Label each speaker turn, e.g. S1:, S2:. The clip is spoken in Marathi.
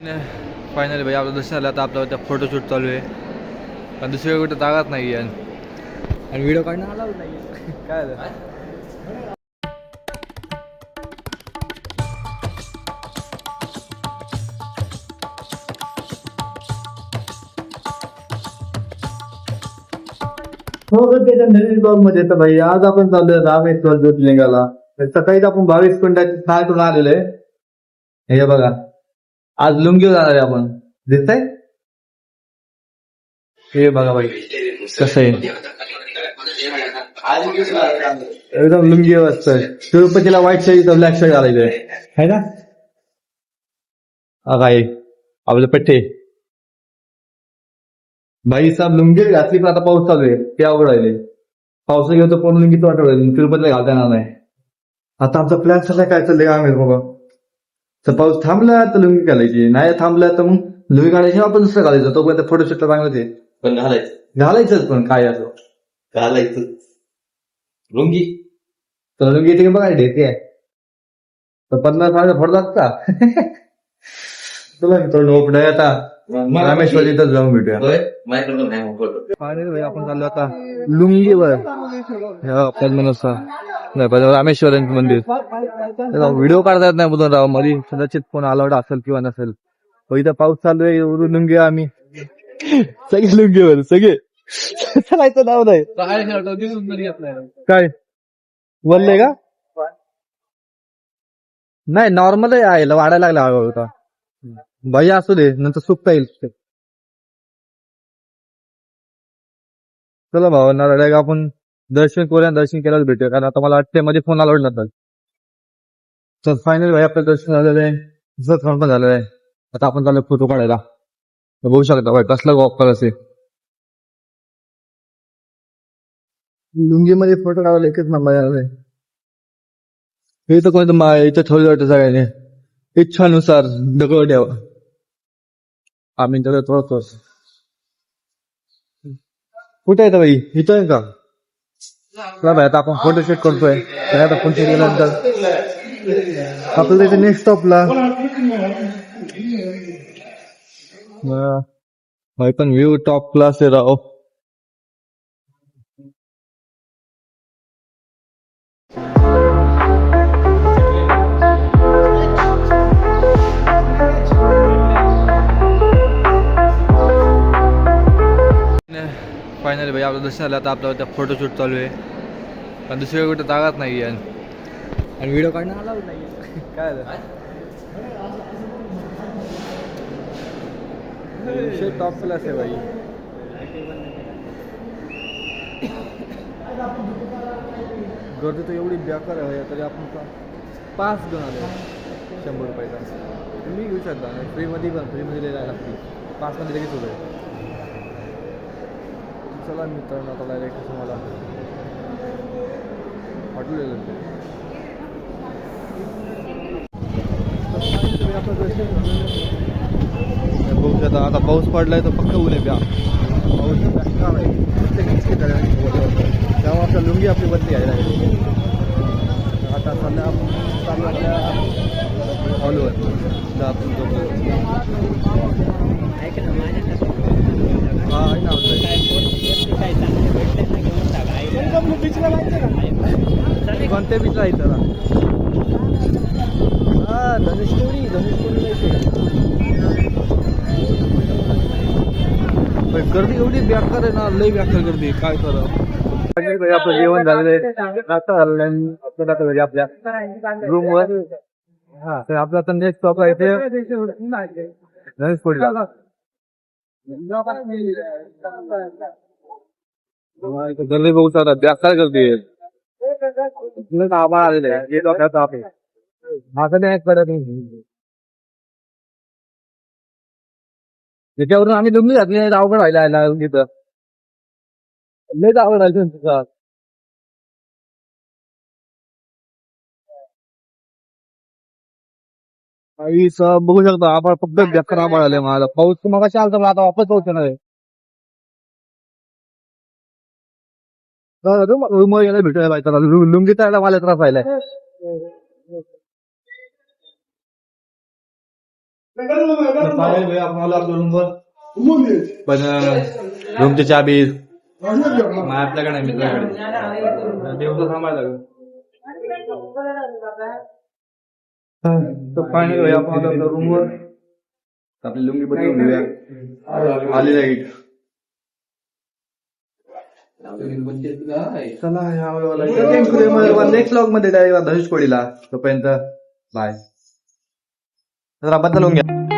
S1: फायनली भाई आपलं दर्शन झालं. आता आपलं त्या फोटोशूट चालू आहे. पण दुसरीकडे कुठं जागाच नाही आहे आणि व्हिडिओ काढणं अलाउड नाही आहे. काय झालं?
S2: हो त्याच्या नवीन ब्लॉग मध्ये तर भाई आज आपण चाललोय रामेश्वर ज्योतिर्लिंगाला. सकाळीच आपण 22 क्विंटल शाळेतून आलेलो आहे. हे बघा आज लुंगीवर जाणार आहे आपण. दिसतंय हे बघा भाई कसं आहे एकदम लुंगीवर असतंय. तिरुपतीला व्हाईट शर्ट ब्लॅक शर्ट घालायचंय है ना. हा काय आपले पठ्ठे भाई साहेब लुंगी घातली पण आता पाऊस चालू आहे ते अवघड आहे. पावसा घेतो पण लुंगीच वाटवलं तिरुपतीला घालता येणार नाही. आता आमचा प्लॅन सगळं काय चाललंय आम्ही बाबा. तर पाऊस थांबला तर लुंगी घालायची, नाही थांबला तर मग लुंगी घालायची आपण दुसरं घालायचं. तोपर्यंत फोटोशूटला चांगलंच आहे
S3: पण
S2: घालायचंच. पण काय असं
S3: घालायचं लुंगी
S2: तर लुंगी येते बघा ढेते आहे तर 50 फोटो लागता. तुला थोडं नोपड आहे आता रामेश्वर इथं जाऊन भेटूया.
S3: माझ्याकडून नाही मग फोटो.
S1: फायनली भाई आपण चाललो आता लुंगीवर. पद्मनाभचा नाही रामेश्वर मंदिर. त्याचा व्हिडिओ काढता येत नाही बोलून राव मध्ये कदाचित फोन अलाउड असेल किंवा नसेल. इथं पाऊस चालू आहे एवढं लुंगी आम्ही सगळे लुंगीवर सगळे चालायचं नाव नाही. काय बोलले का नाही नॉर्मल आहे वाढायला लागला हळूहळू होता. भाई असू दे नंतर सुकता येईल. चला भाऊ नारळ आपण दर्शन करूया. दर्शन केल्याच भेटूया कारण आता मला वाटते मध्ये फोन अलाउड नसतात. तर फायनली भाई आपलं दर्शन झालेलं आहे. दुसरं पण झालेलं आहे. आता आपण चालू फोटो काढायला. बघू शकता भाई कसला वॉकर असेल लुंगीमध्ये फोटो काढायला एकच नंबर आहे. हे तर कोणतं इथं ठेवलं वाटतं सगळ्यांनी इच्छानुसार दगड द्यावं. आम्ही त्याला थोडं कुठे आहे भाई इथं आहे का. चला भाई आता आपण फोटोशूट करतोय. आता फोटो गेल्यानंतर आपल्याला इथे नेक्स्ट स्टॉपला भाई पण व्ह्यू टॉप क्लास आहे राव. फायनली भाई आपलं दर्शन झालं. आता आपलं त्या फोटोशूट चालू आहे. पण दुसरीकडे कुठं जागाच नाही आहे आणि व्हिडिओ काढणं अलाउड नाही आहे. काय झालं विषय टॉप क्लास आहे भाई. गर्दी तर एवढी बेकार आहे तरी आपण पास घेऊन आलो 100 रुपयाचा. तुम्ही घेऊ शकता फ्रीमध्ये पण फ्रीमध्ये लिहायला लागते. पासमध्ये लगेच होतं. चला मित्रांनो आता डायरेक्ट तुम्हाला हॉटेल बघू शकता. आता पाऊस पडलाय तर पक्का ऊन आहे प्या पाऊस त्यामुळे आपल्या लुंगी आपली बदली आहे. आता सध्या आपण चालू आपल्या हॉलवर आपण कोणत्या बीचला येतं ना. हा धनुष्कोडी गर्दी एवढी बेकार आहे ना. लई बेकार गर्दी काय करा. आपलं जेवण झालेलं आहे. नाश्ता झालेला आहे. आपल्याला आता घरी आपल्या रूम वर. हा तर आपला आता नेक्स्ट स्टॉप आहे इथे धनुष्कोडीला. गर्दी बघू शकता बेकार गर्दी आहे. आभाळ आलेलं आहे. डोक्याचा आप माझं नाही करत त्याच्यावरून आम्ही लुंगी घातली नाही. अवघड व्हायला तिथं लयच अवघड राहिलं तुझा. बघू शकता आभाळ फक्त बेकार आभाळ आले. मला पाऊस मग चालतं पण आता वापस पोहोचणार आहे. रूम यायला भेटूया पाहिजे लुंगी तर मला त्रास व्हायलाय.
S2: आपण आलो आपल्या रूमवर पण रूमची चाबी आपल्याकडे नाही मित्राकडे देवचं थांबायला लागलं तर पाणी आपण आलो आपल्या रूमवर आपली लुंगी बदलून घेऊया आली लाईट चला नेक्स्ट ब्लॉग मध्ये धनुष कोडीला तोपर्यंत बाय जरा बदलून घ्या